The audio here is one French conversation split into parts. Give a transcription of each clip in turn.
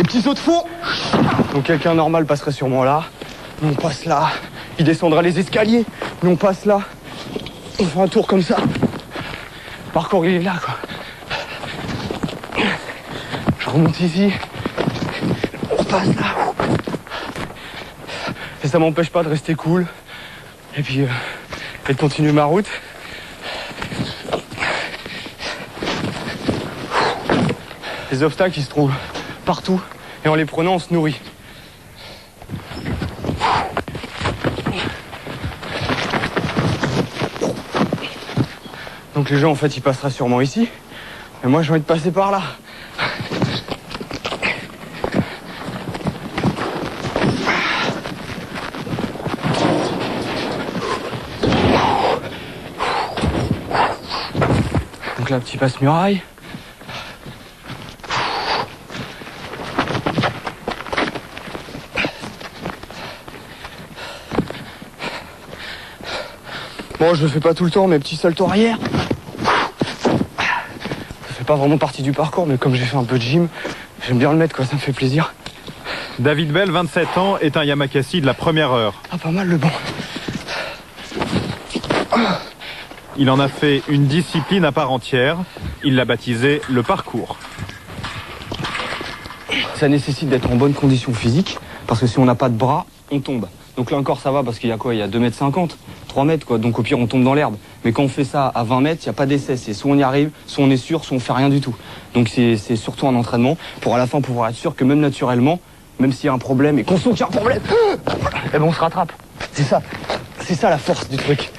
Et petit saut de fond. Donc quelqu'un normal passerait sûrement là. Nous on passe là. Il descendra les escaliers. Nous on passe là. On fait un tour comme ça. Le parcours il est là quoi. Je remonte ici. On repasse là. Et ça m'empêche pas de rester cool. Et puis et de continuer ma route. Les obstacles ils se trouvent partout. Et en les prenant on se nourrit. Donc les gens en fait ils passeraient sûrement ici. Et moi j'ai envie de passer par là. Donc là petit passe-muraille. Bon, je le fais pas tout le temps, mais petit salto arrière. Ça fait pas vraiment partie du parcours, mais comme j'ai fait un peu de gym, j'aime bien le mettre, quoi, ça me fait plaisir. David Bell, 27 ans, est un Yamakasi de la première heure. Ah, pas mal le banc. Il en a fait une discipline à part entière. Il l'a baptisé le parcours. Ça nécessite d'être en bonne condition physique, parce que si on n'a pas de bras, on tombe. Donc là encore ça va, parce qu'il y a quoi? Il y a 2,50 m, 3 mètres quoi, donc au pire on tombe dans l'herbe. Mais quand on fait ça à 20 mètres, il n'y a pas d'essai, c'est soit on y arrive, soit on est sûr, soit on fait rien du tout. Donc c'est surtout un entraînement pour à la fin pouvoir être sûr que même naturellement, même s'il y a un problème et qu'on sent qu'il y a un problème, eh ben on se rattrape. C'est ça la force du truc.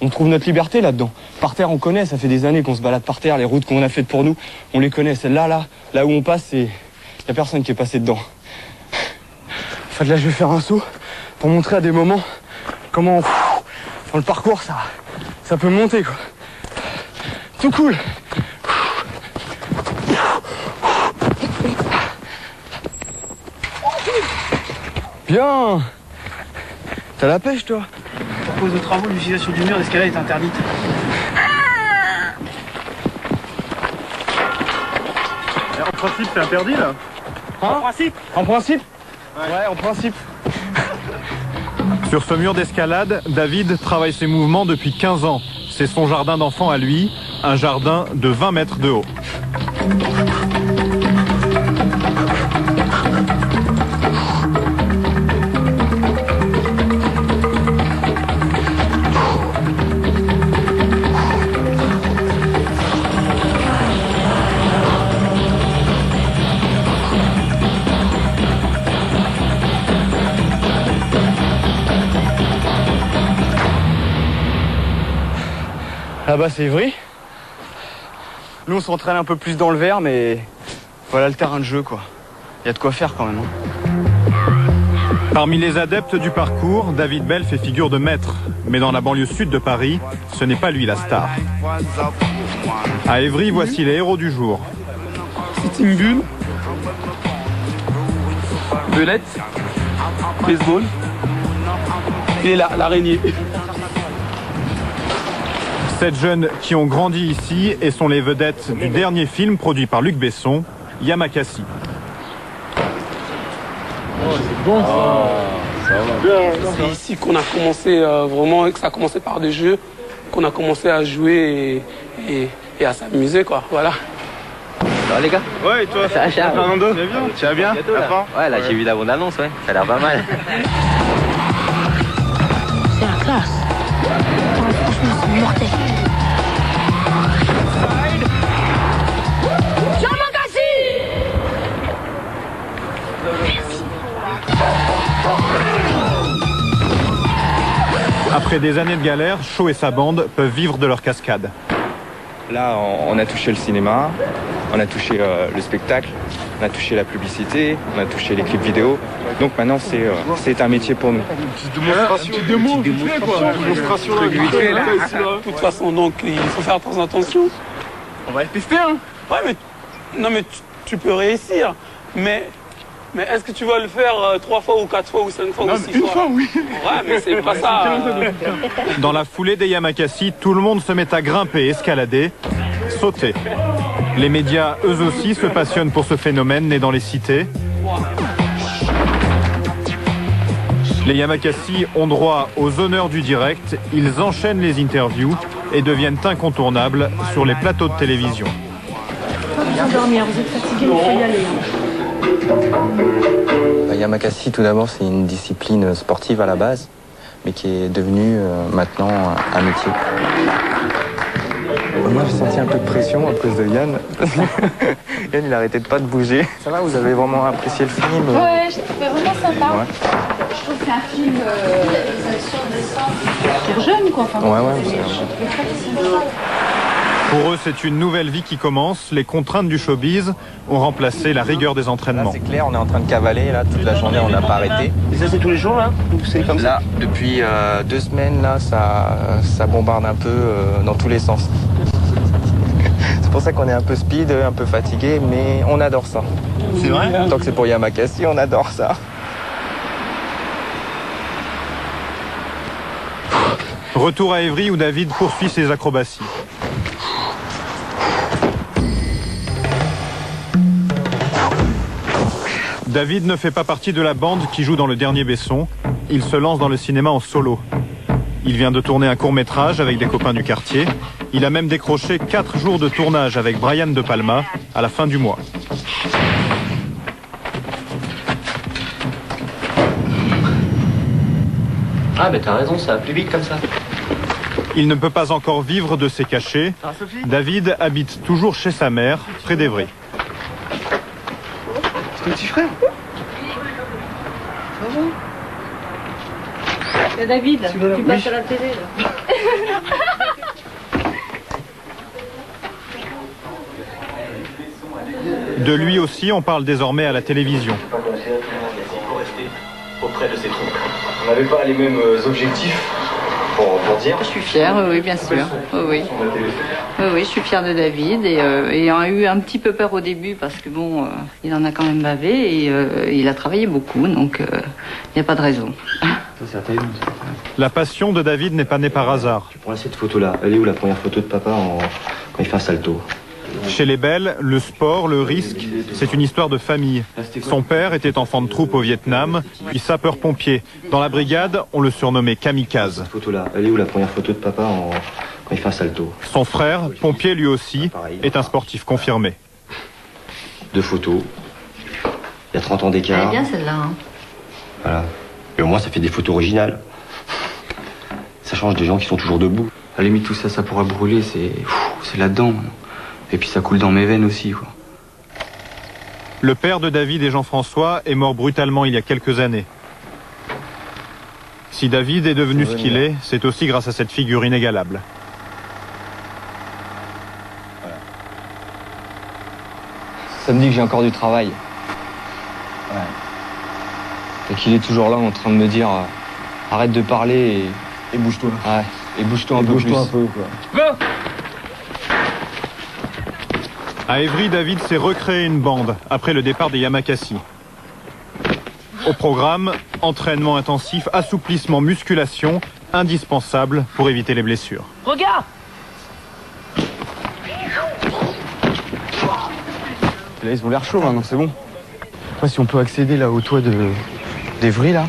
On trouve notre liberté là-dedans. Par terre on connaît, ça fait des années qu'on se balade par terre, les routes qu'on a faites pour nous, on les connaît. Celle-là, là où on passe, il n'y a personne qui est passé dedans. En fait là je vais faire un saut pour montrer à des moments comment dans le parcours ça peut monter quoi. Tout cool. Bien. T'as la pêche toi? Pour cause de travaux, l'utilisation du mur d'escalade est interdite. En principe, c'est interdit là? En principe? En principe? Ouais, en principe. Sur ce mur d'escalade, David travaille ses mouvements depuis 15 ans. C'est son jardin d'enfant à lui, un jardin de 20 mètres de haut. Là-bas c'est Ivry. Nous on s'entraîne un peu plus dans le vert, mais voilà le terrain de jeu quoi. Il y a de quoi faire quand même. Parmi les adeptes du parcours, David Bell fait figure de maître. Mais dans la banlieue sud de Paris, ce n'est pas lui la star. À Évry, voici les héros du jour. Sitting bull, belette, baseball et l'araignée. 7 jeunes qui ont grandi ici et sont les vedettes du dernier film produit par Luc Besson, Yamakasi. Oh, c'est bon ça. C'est ici qu'on a commencé vraiment, que ça a commencé par des jeux, qu'on a commencé à jouer et à s'amuser quoi, voilà. Ça va les gars? Ouais, et toi? Ça va, Charles? Fernando, tu vas bien? Ouais, là j'ai vu la bande-annonce, ouais, ça a l'air pas mal. C'est la classe. Franchement, c'est mortel. Après des années de galère, Shaw et sa bande peuvent vivre de leur cascade. Là, on a touché le cinéma, on a touché le spectacle, on a touché la publicité, on a touché les clips vidéo. Donc maintenant, c'est un métier pour nous. Une démonstration rituelle. De toute façon, donc, il faut faire très attention. On va tester hein. Ouais, mais non, mais tu peux réussir, mais est-ce que tu vas le faire 3 fois ou 4 fois ou 5 fois ou 6 fois? Une fois, oui. Ouais, mais c'est pas ça. Dans la foulée des Yamakasi, tout le monde se met à grimper, escalader, sauter. Les médias, eux aussi, se passionnent pour ce phénomène né dans les cités. Les Yamakasi ont droit aux honneurs du direct, ils enchaînent les interviews et deviennent incontournables sur les plateaux de télévision. Pas dormir, vous êtes fatigué, il faut y aller. Yamakasi, tout d'abord, c'est une discipline sportive à la base, mais qui est devenue maintenant un métier. Moi, j'ai senti un peu de pression à cause de Yann. Yann, il arrêtait pas de bouger. Ça va, vous avez vraiment apprécié le film? Ouais, je trouvais vraiment sympa. Ouais. Je trouve que c'est un film pour jeunes, quoi. Enfin, Pour eux, c'est une nouvelle vie qui commence. Les contraintes du showbiz ont remplacé la rigueur des entraînements. C'est clair, on est en train de cavaler, là, toute la journée, on n'a pas arrêté. Et ça, c'est tous les jours, là? Ou c'est comme ça? Là, depuis 2 semaines, là, ça bombarde un peu dans tous les sens. C'est pour ça qu'on est un peu speed, un peu fatigué, mais on adore ça. C'est vrai? Tant que c'est pour Yamakasi, on adore ça. Retour à Évry où David poursuit ses acrobaties. David ne fait pas partie de la bande qui joue dans Le Dernier Besson. Il se lance dans le cinéma en solo. Il vient de tourner un court-métrage avec des copains du quartier. Il a même décroché 4 jours de tournage avec Brian De Palma à la fin du mois. Ah ben t'as raison, ça va plus vite comme ça. Il ne peut pas encore vivre de ses cachets. David habite toujours chez sa mère, près d'Évry. C'est ton petit frère? David, tu passes à la télé, là. De lui aussi, on parle désormais à la télévision. Auprès de ses troupes. On n'avait pas les mêmes objectifs pour dire. Je suis fière, oui, bien sûr. Oui. Oui, je suis fière de David et ayant eu un petit peu peur au début parce que bon, il en a quand même bavé et il a travaillé beaucoup, donc il n'y a pas de raison. La passion de David n'est pas née par hasard. Tu prends cette photo-là. Elle est où la première photo de papa quand il fait un salto? Chez les Belles, le sport, le risque, c'est une histoire de famille. Son père était enfant de troupe au Vietnam, puis sapeur-pompier. Dans la brigade, on le surnommait Kamikaze. Cette photo-là. Elle est où la première photo de papa quand il fait un salto? Son frère, pompier lui aussi, est un sportif confirmé. 2 photos. Il y a 30 ans d'écart. Elle est bien celle-là. Hein. Voilà. Et au moins ça fait des photos originales. Ça change des gens qui sont toujours debout. À la limite, tout ça, ça pourra brûler, c'est là-dedans. Et puis ça coule dans mes veines aussi, quoi. Le père de David et Jean-François est mort brutalement il y a quelques années. Si David est devenu ce qu'il est, c'est aussi grâce à cette figure inégalable. Ça me dit que j'ai encore du travail. Ouais. Et qu'il est toujours là en train de me dire arrête de parler et bouge-toi. Ouais. Et bouge-toi un peu plus. Quoi. À Évry, David s'est recréé une bande après le départ des Yamakasi. Au programme, entraînement intensif, assouplissement, musculation, indispensable pour éviter les blessures. Regarde! Là, ils ont l'air chauds maintenant, c'est bon. Après, si on peut accéder là au toit d'Évry, là,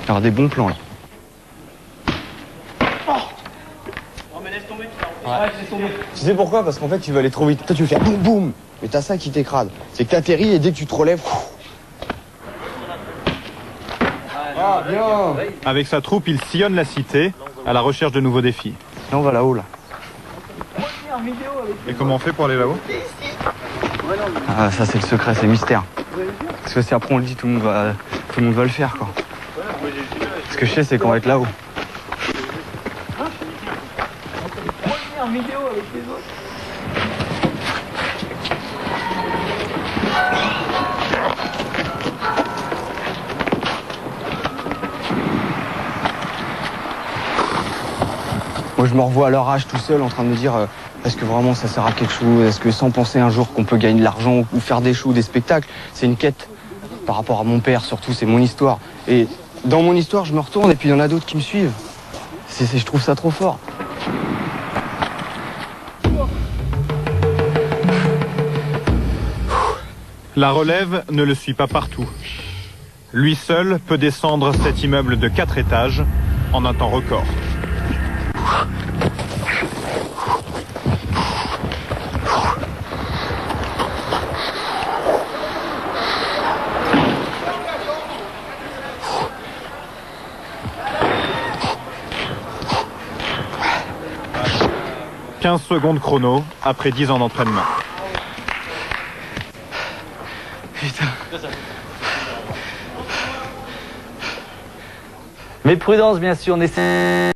il y aura des bons plans là. Tu sais pourquoi? Parce qu'en fait, tu vas aller trop vite. Toi, tu veux faire boum boum, mais t'as ça qui t'écrase. C'est que t'atterris et dès que tu te relèves. Ah, bien! Avec sa troupe, il sillonne la cité à la recherche de nouveaux défis. Là, on va là-haut, là. Et comment on fait pour aller là-haut? Ah, ça, c'est le secret, c'est mystère. Parce que si après on le dit, tout le monde va le faire, quoi. Ce que je sais, c'est qu'on va être là-haut. Moi, je me revois à leur âge tout seul en train de me dire est-ce que vraiment ça sert à quelque chose? Est-ce que sans penser un jour qu'on peut gagner de l'argent ou faire des shows, des spectacles? C'est une quête par rapport à mon père, surtout, c'est mon histoire. Et dans mon histoire, je me retourne et puis il y en a d'autres qui me suivent. Je trouve ça trop fort. La relève ne le suit pas partout. Lui seul peut descendre cet immeuble de 4 étages en un temps record. « 15 secondes chrono après 10 ans d'entraînement. » Putain. Mais prudence, bien sûr, on essaie.